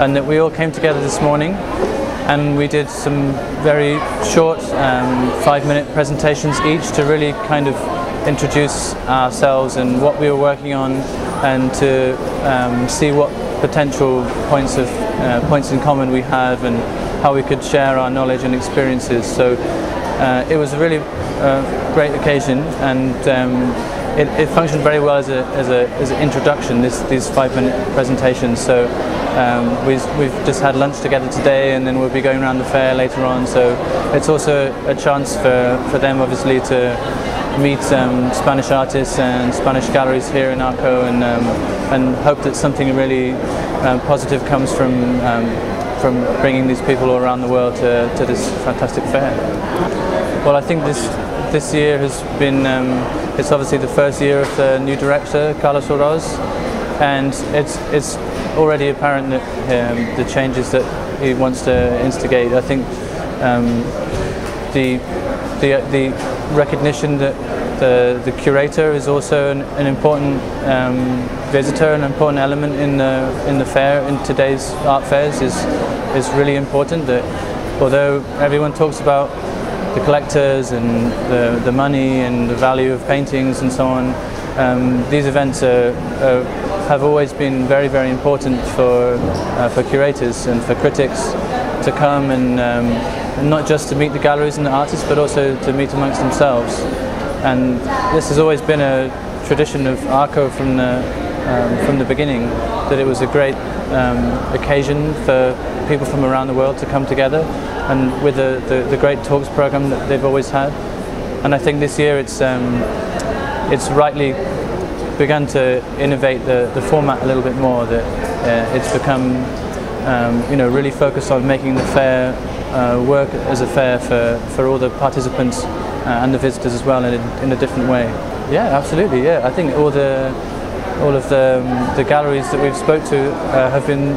and that we all came together this morning and we did some very short 5-minute presentations each to really kind of introduce ourselves and what we were working on, and to see what potential points in common we have and how we could share our knowledge and experiences. So it was a really great occasion, and it functioned very well as an introduction, these 5-minute presentations. So we've just had lunch together today, and then we'll be going around the fair later on. So it's also a chance for them, obviously, to meet Spanish artists and Spanish galleries here in ARCO, and hope that something really positive comes from bringing these people all around the world to this fantastic fair. Well, I think this year has been, it's obviously the first year of the new director, Carlos Oroz, and it's already apparent that the changes that he wants to instigate. I think the recognition that the curator is also an important visitor, an important element in the fair, in today's art fairs, is really important. That although everyone talks about the collectors and the money and the value of paintings and so on, these events have always been very, very important for curators and for critics to come and not just to meet the galleries and the artists, but also to meet amongst themselves. And this has always been a tradition of ARCO from the beginning, that it was a great occasion for people from around the world to come together, and with the great talks program that they've always had. And I think this year it's rightly begun to innovate the format a little bit more, that it's become really focused on making the fair work as a fair for all the participants and the visitors as well, in a different way. Yeah, absolutely. Yeah, I think all of the galleries that we've spoke to have been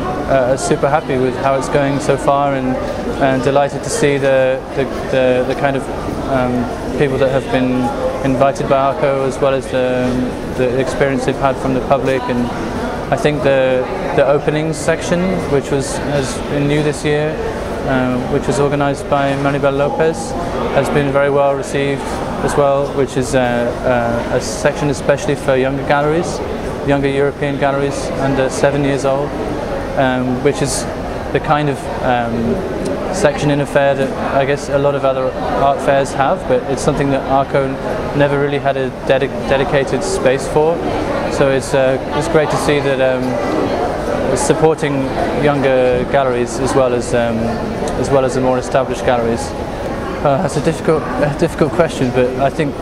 super happy with how it's going so far, and delighted to see the kind of people that have been invited by ARCO, as well as the experience they've had from the public. And I think the openings section, which has been new this year, which was organised by Maribel Lopez, has been very well received as well, which is a section especially for younger galleries, younger European galleries under 7 years old, which is the kind of section in a fair that I guess a lot of other art fairs have, but it's something that ARCO never really had a dedicated space for. So it's great to see that supporting younger galleries as well as the more established galleries. That's a difficult question, but I think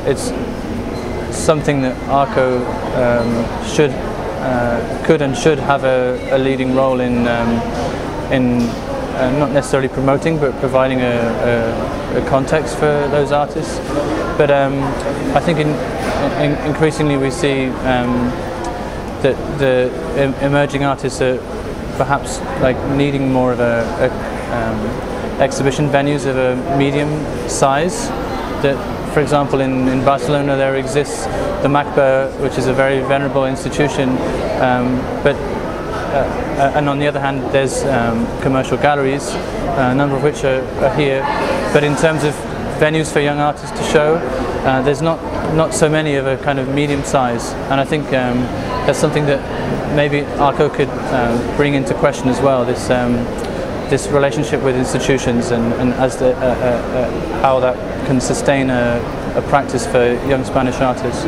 it's something that ARCO could and should have a leading role in not necessarily promoting, but providing a context for those artists. But I think increasingly we see that the emerging artists are perhaps like needing more of exhibition venues of a medium size. That, for example, in Barcelona there exists the MACBA, which is a very venerable institution, and on the other hand there's commercial galleries, a number of which are here. But in terms of venues for young artists to show, there's not so many of a kind of medium size, and I think that's something that maybe ARCO could bring into question as well, this relationship with institutions, and as how that can sustain a practice for young Spanish artists.